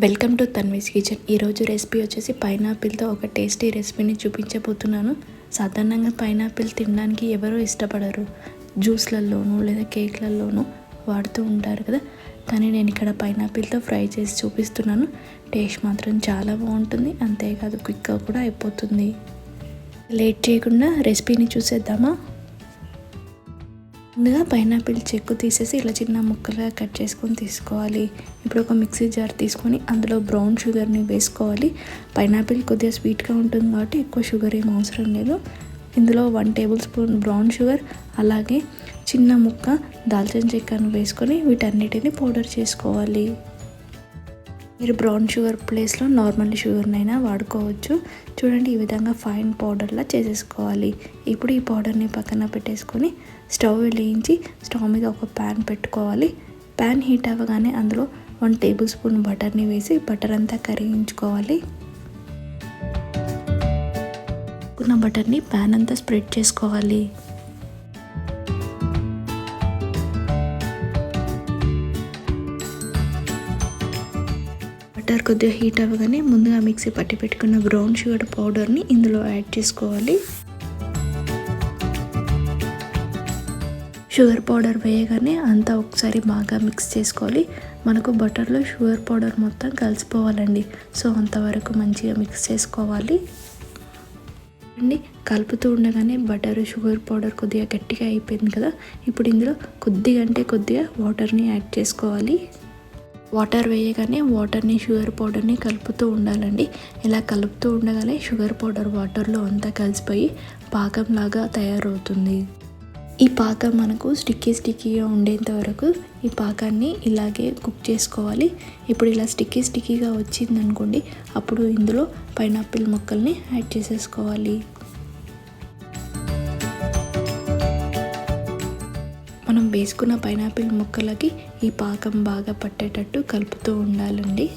Welcome to Tanvi's kitchen. ఈరోజు recipe వచ్చేసి పైనాపిల్తో ఒక టేస్టీ రెసిపీని చూపించబోతున్నాను. సాధారణంగా పైనాపిల్ తినడానికి ఎవరో ఇష్టపడరు, జ్యూస్లలోనూ లేదా కేక్లలోనూ వాడుతూ ఉంటారు కదా. కానీ నేను ఇక్కడ పైనాపిల్తో ఫ్రై చేసి చూపిస్తున్నాను. టేస్ట్ మాత్రం చాలా బాగుంటుంది, అంతేకాదు క్విక్గా కూడా అయిపోతుంది. లేట్ చేయకుండా రెసిపీని చూసేద్దామా. ముందుగా పైనాపిల్ చెక్కు తీసేసి ఇలా చిన్న ముక్కలుగా కట్ చేసుకొని తీసుకోవాలి. ఇప్పుడు ఒక మిక్సీ జార్ తీసుకొని అందులో బ్రౌన్ షుగర్ని వేసుకోవాలి. పైనాపిల్ కొద్దిగా స్వీట్గా ఉంటుంది కాబట్టి ఎక్కువ షుగర్ ఏం అవసరం లేదు. ఇందులో 1 టేబుల్ స్పూన్ బ్రౌన్ షుగర్, అలాగే చిన్న ముక్క దాల్చిన చెక్కను వేసుకొని వీటన్నిటిని పౌడర్ చేసుకోవాలి. మీరు బ్రౌన్ షుగర్ ప్లేస్లో నార్మల్ షుగర్నైనా వాడుకోవచ్చు. చూడండి, ఈ విధంగా ఫైన్ పౌడర్లా చేసేసుకోవాలి. ఇప్పుడు ఈ పౌడర్ని పక్కన పెట్టేసుకొని స్టవ్ వెలిగించి స్టవ్ మీద ఒక ప్యాన్ పెట్టుకోవాలి. ప్యాన్ హీట్ అవ్వగానే అందులో 1 టేబుల్ స్పూన్ బటర్ని వేసి బటర్ అంతా కరిగించుకోవాలి. ఉన్న బటర్ని ప్యాన్ అంతా స్ప్రెడ్ చేసుకోవాలి. బటర్ కొద్దిగా హీట్ అవ్వగానే ముందుగా మిక్సీ పట్టి పెట్టుకున్న బ్రౌన్ షుగర్ పౌడర్ని ఇందులో యాడ్ చేసుకోవాలి. షుగర్ పౌడర్ వేయగానే అంతా ఒకసారి బాగా మిక్స్ చేసుకోవాలి. మనకు బటర్లో షుగర్ పౌడర్ మొత్తం కలిసిపోవాలండి. సో అంతవరకు మంచిగా మిక్స్ చేసుకోవాలి. అండి, కలుపుతూ ఉండగానే బటర్ షుగర్ పౌడర్ కొద్దిగా గట్టిగా అయిపోయింది కదా. ఇప్పుడు ఇందులో కొద్దిగా వాటర్ని యాడ్ చేసుకోవాలి. వాటర్ వేయగానే వాటర్ని షుగర్ పౌడర్ని కలుపుతూ ఉండాలండి. ఇలా కలుపుతూ ఉండగానే షుగర్ పౌడర్ వాటర్లో అంతా కలిసిపోయి పాకంలాగా తయారవుతుంది. ఈ పాకం మనకు స్టిక్కీగా ఉండేంత వరకు ఈ పాకాన్ని ఇలాగే కుక్ చేసుకోవాలి. ఇప్పుడు ఇలా స్టిక్కీగా వచ్చిందనుకోండి, అప్పుడు ఇందులో పైనాపిల్ ముక్కల్ని యాడ్ చేసేసుకోవాలి. మనం వేసుకున్న పైనాపిల్ ముక్కలకి ఈ పాకం బాగా పట్టేటట్టు కలుపుతూ ఉండాలండి.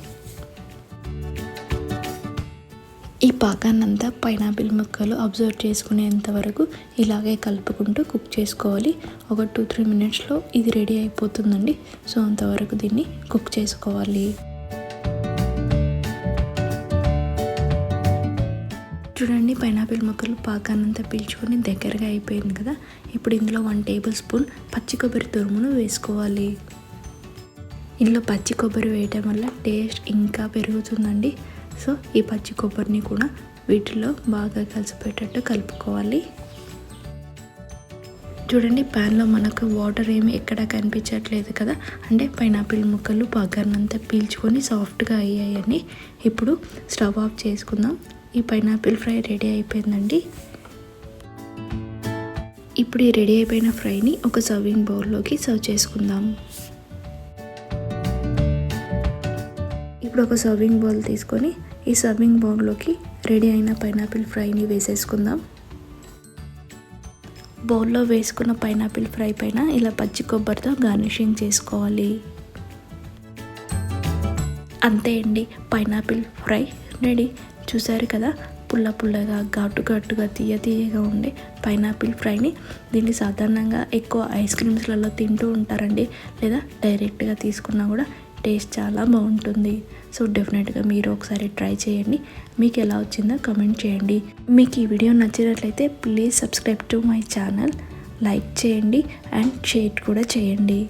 ఈ పాకాన్నంతా పైనాపిల్ ముక్కలు అబ్జర్వ్ చేసుకునేంత వరకు ఇలాగే కలుపుకుంటూ కుక్ చేసుకోవాలి. ఒక 2-3 మినిట్స్లో ఇది రెడీ అయిపోతుందండి. సో అంతవరకు దీన్ని కుక్ చేసుకోవాలి. చూడండి, పైనాపిల్ ముక్కలు పాకాన్నంతా పీల్చుకొని దగ్గరగా అయిపోయింది కదా. ఇప్పుడు ఇందులో 1 టేబుల్ స్పూన్ పచ్చి కొబ్బరి తురుమును వేసుకోవాలి. ఇందులో పచ్చి కొబ్బరి వేయటం వల్ల టేస్ట్ ఇంకా పెరుగుతుందండి. సో ఈ పచ్చి కొబ్బరిని కూడా వీటిలో బాగా కలిసిపోయేటట్టు కలుపుకోవాలి. చూడండి, ప్యాన్లో మనకు వాటర్ ఏమి ఎక్కడ కనిపించట్లేదు కదా, అంటే పైనాపిల్ ముక్కలు పాకాన్నంతా పీల్చుకొని సాఫ్ట్గా అయ్యాయని. ఇప్పుడు స్టవ్ ఆఫ్ చేసుకుందాం. ఈ పైనాపిల్ ఫ్రై రెడీ అయిపోయిందండి. ఇప్పుడు ఈ రెడీ అయిపోయిన ఫ్రైని ఒక సర్వింగ్ బౌల్లోకి సర్వ్ చేసుకుందాం. ఇప్పుడు ఒక సర్వింగ్ బౌల్ తీసుకొని ఈ సర్వింగ్ బౌల్లోకి రెడీ అయిన పైనాపిల్ ఫ్రైని వేసేసుకుందాం. బౌల్లో వేసుకున్న పైనాపిల్ ఫ్రై పైన ఇలా పచ్చి కొబ్బరితో గార్నిషింగ్ చేసుకోవాలి. అంతే అండి, పైనాపిల్ ఫ్రై రెడీ. చూసారు కదా, పుల్లగా ఘాటుగా తీయగా ఉండే పైనాపిల్ ఫ్రైని. దీన్ని సాధారణంగా ఎక్కువ ఐస్ క్రీమ్స్లలో తింటూ ఉంటారండి, లేదా డైరెక్ట్గా తీసుకున్నా కూడా టేస్ట్ చాలా బాగుంటుంది. సో డెఫినెట్గా మీరు ఒకసారి ట్రై చేయండి. మీకు ఎలా వచ్చిందో కమెంట్ చేయండి. మీకు ఈ వీడియో నచ్చినట్లయితే please subscribe to my channel, like చేయండి అండ్ షేర్ కూడా చేయండి.